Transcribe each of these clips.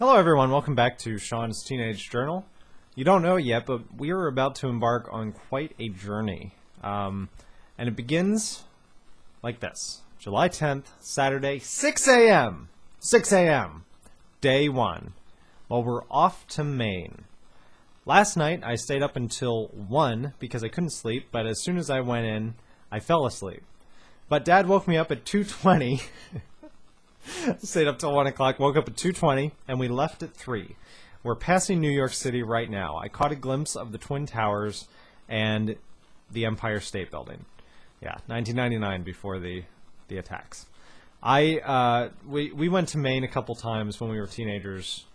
Hello everyone, welcome back to Shawn's Teenage Journal. You don't know it yet, but we are about to embark on quite a journey. And it begins like this. July 10th, Saturday, 6 a.m. 6 a.m. Day 1. Well, we're off to Maine. Last night, I stayed up until 1 because I couldn't sleep, but as soon as I went in, I fell asleep. But Dad woke me up at 2:20. Stayed up till 1 o'clock, woke up at 2:20, and we left at 3. We're passing New York City right now. I caught a glimpse of the Twin Towers and the Empire State Building. Yeah, 1999 before the attacks. We went to Maine a couple times when we were teenagers,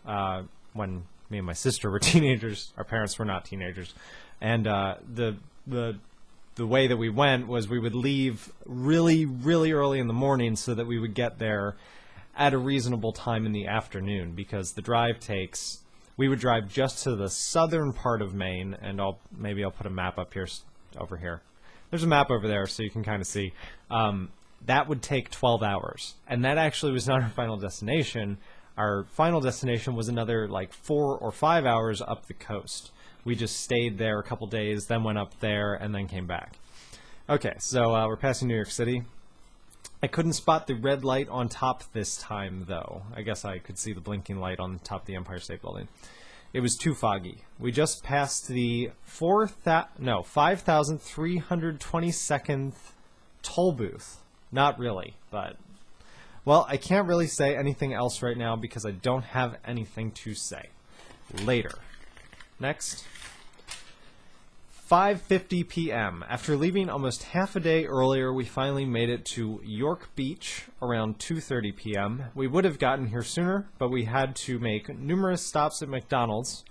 when me and my sister were teenagers. Our parents were not teenagers. And the way that we went was we would leave really, really early in the morning so that we would get there at a reasonable time in the afternoon, because the drive takes, we would drive just to the southern part of Maine, and maybe I'll put a map up here, over here. There's a map over there so you can kind of see. That would take 12 hours, and that actually was not our final destination. Our final destination was another like 4 or 5 hours up the coast. We just stayed there a couple days, then went up there, and then came back. Okay, so we're passing New York City. I couldn't spot the red light on top this time, though. I guess I could see the blinking light on top of the Empire State Building. It was too foggy. We just passed the 5,322nd toll booth. Not really, but... Well, I can't really say anything else right now because I don't have anything to say. Later. Next. 5:50 p.m. After leaving almost half a day earlier, we finally made it to York Beach around 2:30 p.m. We would have gotten here sooner, but we had to make numerous stops at McDonald's,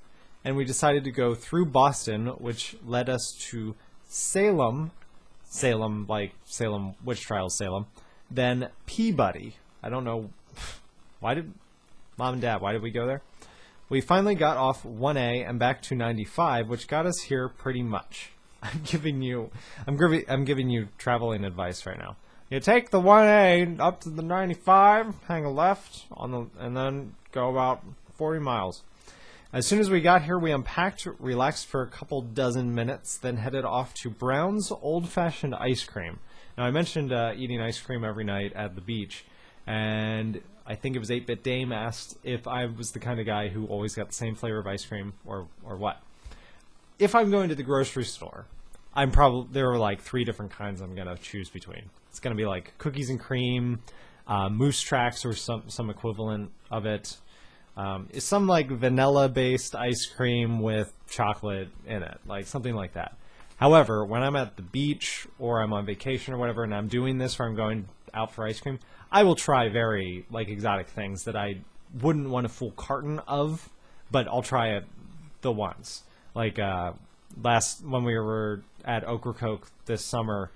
and we decided to go through Boston, which led us to Salem, like Salem, witch trials Salem, then Peabody. I don't know, why did we go there? We finally got off 1A and back to 95, which got us here pretty much. I'm giving you traveling advice right now. You take the 1A up to the 95, hang a left and then go about 40 miles. As soon as we got here, we unpacked, relaxed for a couple dozen minutes, then headed off to Brown's Old-Fashioned Ice Cream. Now, I mentioned eating ice cream every night at the beach, and I think it was 8-Bit Dame asked if I was the kind of guy who always got the same flavor of ice cream or what. If I'm going to the grocery store, there are like 3 different kinds I'm going to choose between. It's going to be like cookies and cream, Moose Tracks or some equivalent of it. It's some like vanilla-based ice cream with chocolate in it, like something like that. However, when I'm at the beach or I'm on vacation or whatever and I'm doing this or I'm going out for ice cream, I will try very exotic things that I wouldn't want a full carton of, but I'll try it the once. Like when we were at Ocracoke this summer,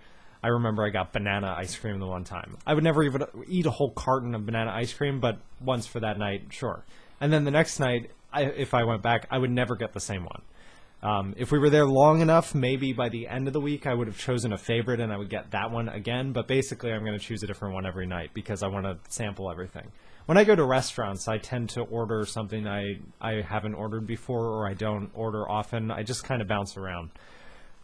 I remember I got banana ice cream the one time. I would never even eat a whole carton of banana ice cream, but once for that night, sure. And then the next night, if I went back, I would never get the same one. If we were there long enough, maybe by the end of the week I would have chosen a favorite and I would get that one again, but basically I'm going to choose a different one every night because I want to sample everything. When I go to restaurants, I tend to order something I haven't ordered before or I don't order often. I just kind of bounce around.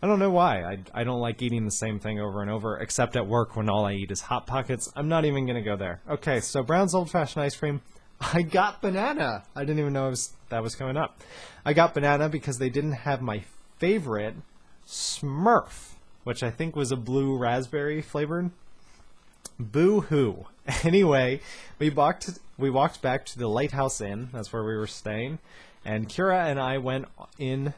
I don't know why. I don't like eating the same thing over and over, except at work when all I eat is Hot Pockets. I'm not even going to go there. Okay, so Brown's Old-Fashioned Ice Cream. I got banana. I didn't even know that was coming up. I got banana because they didn't have my favorite Smurf, which I think was a blue raspberry flavored. Boo-hoo. Anyway, we walked back to the Lighthouse Inn. That's where we were staying. And Kira and I went in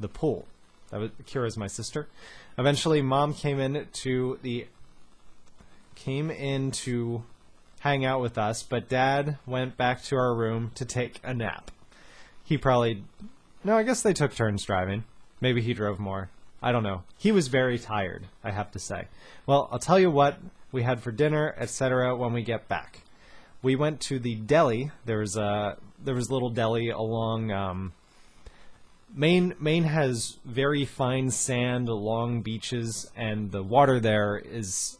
the pool. Kira's my sister. Eventually, Mom came in to hang out with us, but Dad went back to our room to take a nap. I guess they took turns driving. Maybe he drove more. I don't know. He was very tired, I have to say. Well, I'll tell you what we had for dinner, etc. when we get back. We went to the deli. There was a little deli along Maine has very fine sand along beaches, and the water there is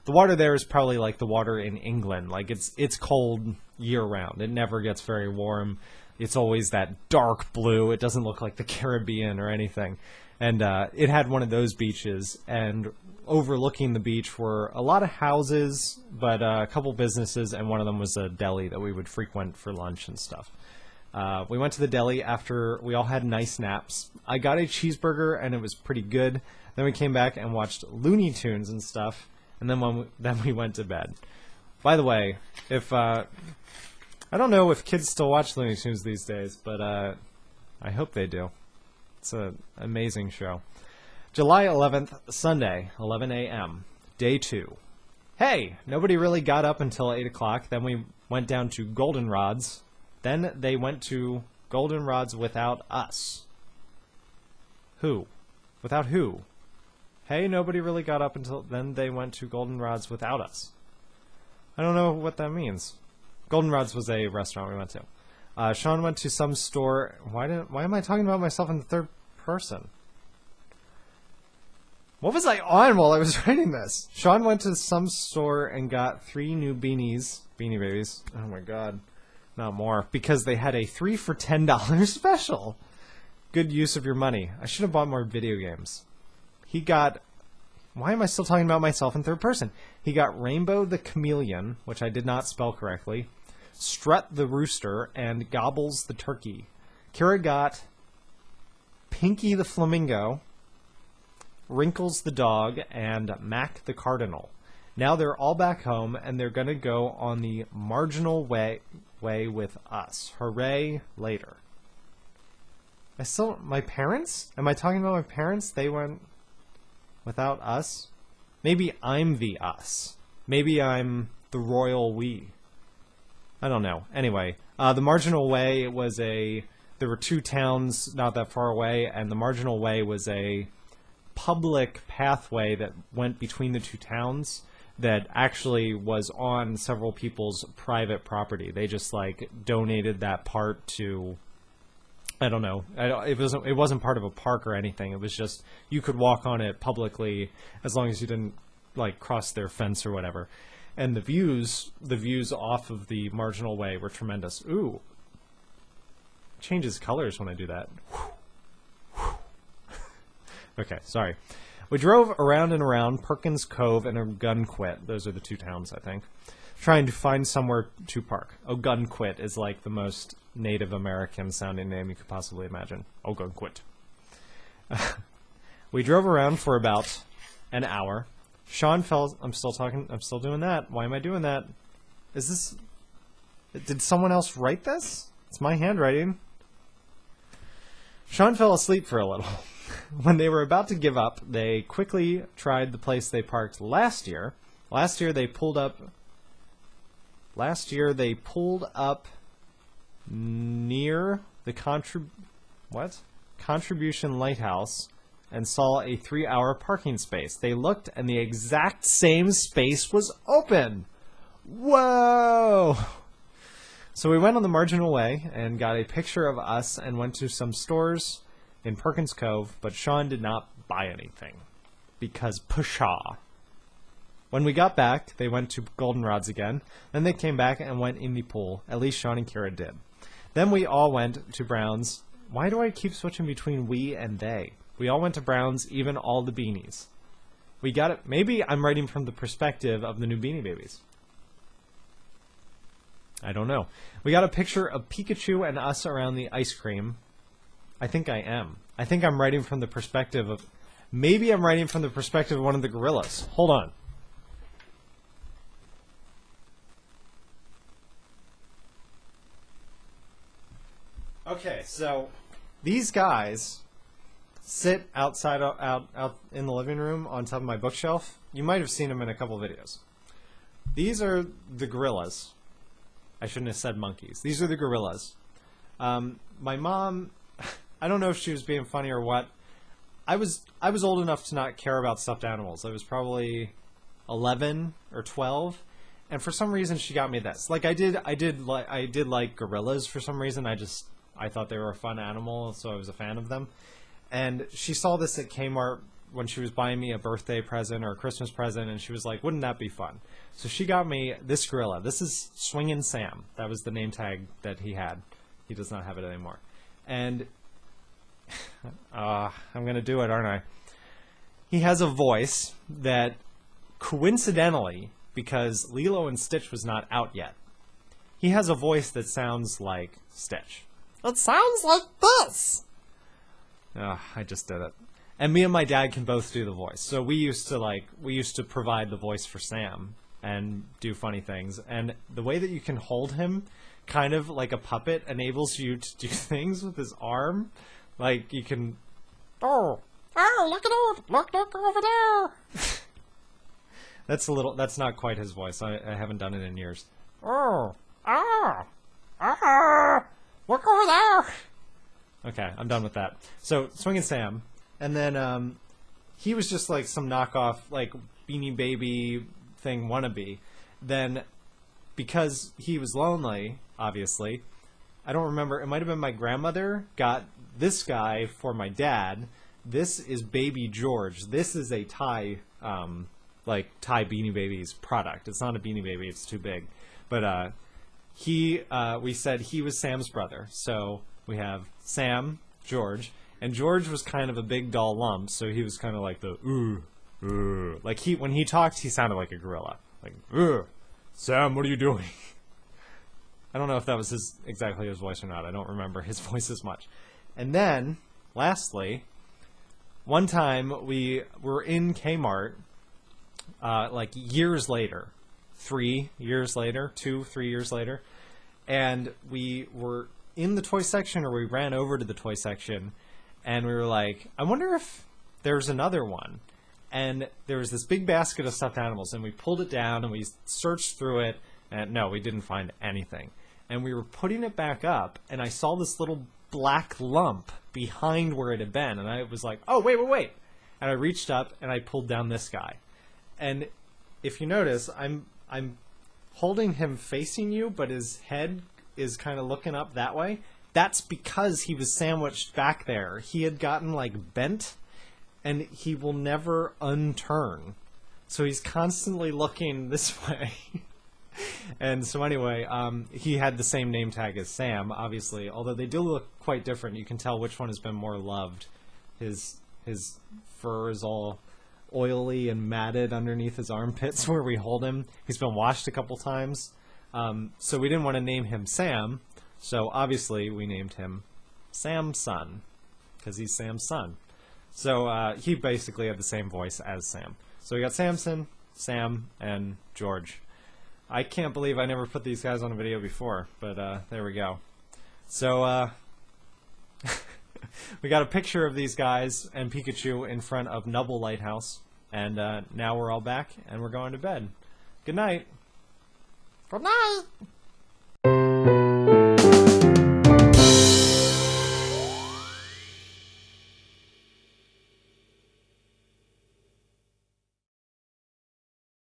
probably like the water in England. Like it's cold year-round. It never gets very warm. It's always that dark blue. It doesn't look like the Caribbean or anything. And it had one of those beaches, and overlooking the beach were a lot of houses, but a couple businesses, and one of them was a deli that we would frequent for lunch and stuff. We went to the deli after we all had nice naps. I got a cheeseburger, and it was pretty good. Then we came back and watched Looney Tunes and stuff, and then we went to bed. By the way, if I don't know if kids still watch Looney Tunes these days, but I hope they do. It's an amazing show. July 11th, Sunday, 11 a.m., day 2. Hey, nobody really got up until 8 o'clock. Then we went down to Goldenrod's. Then they went to Goldenrod's without us. Who? Without who? Hey, nobody really got up until... Then they went to Goldenrod's without us. I don't know what that means. Goldenrod's was a restaurant we went to. Shawn went to some store... Why am I talking about myself in the third person? What was I on while I was writing this? Shawn went to some store and got 3 new beanies. Beanie Babies. Oh my god. Not more. Because they had a 3 for $10 special. Good use of your money. I should have bought more video games. He got... Why am I still talking about myself in third person? He got Rainbow the Chameleon, which I did not spell correctly, Strut the Rooster, and Gobbles the Turkey. Kira got Pinky the Flamingo, Wrinkles the Dog, and Mac the Cardinal. Now they're all back home, and they're going to go on the marginal way with us. Hooray, later. My parents? Am I talking about my parents? They went without us? Maybe I'm the us. Maybe I'm the royal we. I don't know. Anyway, the marginal way was there were 2 towns not that far away, and the marginal way was a public pathway that went between the 2 towns that actually was on several people's private property. They just like donated that part to, I don't know. It wasn't part of a park or anything. It was just you could walk on it publicly as long as you didn't like cross their fence or whatever. And the views off of the marginal way were tremendous. Ooh, it changes colors when I do that. Okay, sorry. We drove around and around Perkins Cove and Ogunquit. Those are the 2 towns, I think. Trying to find somewhere to park. Ogunquit is like the most Native American sounding name you could possibly imagine. Ogunquit. We drove around for about an hour. Shawn fell... I'm still talking... I'm still doing that. Why am I doing that? Is this... Did someone else write this? It's my handwriting. Shawn fell asleep for a little. When they were about to give up, they quickly tried the place they parked last year. Last year they pulled up near the Contribution Lighthouse and saw a 3-hour parking space. They looked and the exact same space was open. Whoa! So we went on the marginal way and got a picture of us and went to some stores in Perkins Cove, but Shawn did not buy anything because pshaw. When we got back, they went to Goldenrod's again. Then they came back and went in the pool. At least Shawn and Kira did. Then we all went to Brown's. Why do I keep switching between we and they? We all went to Brown's, even all the beanies. We got it. Maybe I'm writing from the perspective of the new Beanie Babies. I don't know. We got a picture of Pikachu and us around the ice cream. I think I am. I think I'm writing from the perspective of... Maybe I'm writing from the perspective of one of the gorillas. Hold on. Okay, so these guys sit outside out in the living room on top of my bookshelf. You might have seen them in a couple videos. These are the gorillas. I shouldn't have said monkeys. These are the gorillas. My mom... I don't know if she was being funny or what. I was old enough to not care about stuffed animals. I was probably 11 or 12, and for some reason she got me this. Like I did like gorillas for some reason. I thought they were a fun animal, so I was a fan of them. And she saw this at Kmart when she was buying me a birthday present or a Christmas present, and she was like, wouldn't that be fun? So she got me this gorilla. This is Swingin' Sam. That was the name tag that he had. He does not have it anymore. And I'm going to do it, aren't I? He has a voice that, coincidentally, because Lilo and Stitch was not out yet, he has a voice that sounds like Stitch. It sounds like this. Oh, I just did it. And me and my dad can both do the voice. So we used to provide the voice for Sam and do funny things. And the way that you can hold him, kind of like a puppet, enables you to do things with his arm. Like you can, Oh, look at it! Look over there! that's not quite his voice. I haven't done it in years. Oh, look over there! Okay, I'm done with that. So, Swingin' Sam, and then he was just like some knockoff, like, Beanie Baby thing wannabe. Then, because he was lonely, obviously, I don't remember, it might have been my grandmother got this guy for my dad. This is Baby George. This is a Thai, Thai Beanie Babies product. It's not a Beanie Baby, it's too big. But we said he was Sam's brother. So we have Sam, George, and George was kind of a big doll lump, so he was kind of like the like when he talked, he sounded like a gorilla. Like, Sam, what are you doing? I don't know if that was exactly his voice or not. I don't remember his voice as much. And then, lastly, one time we were in Kmart, years later, 3 years later, 2-3 years later, and we were in the toy section, or we ran over to the toy section, and we were like, I wonder if there's another one. And there was this big basket of stuffed animals, and we pulled it down, and we searched through it, and no, we didn't find anything. And we were putting it back up, and I saw this little black lump behind where it had been, and I was like, oh, wait. And I reached up, and I pulled down this guy. And if you notice, I'm holding him facing you, but his head is kind of looking up that way. That's because he was sandwiched back there. He had gotten, bent, and he will never unturn. So he's constantly looking this way. And so anyway, he had the same name tag as Sam, obviously, although they do look quite different. You can tell which one has been more loved. His fur is all oily and matted underneath his armpits where we hold him. He's been washed a couple times. So we didn't want to name him Sam, so obviously we named him Samson, because he's Sam's son. So he basically had the same voice as Sam. So we got Samson, Sam, and George. I can't believe I never put these guys on a video before, but there we go. So we got a picture of these guys and Pikachu in front of Nubble Lighthouse, and now we're all back, and we're going to bed. Good night. Good night!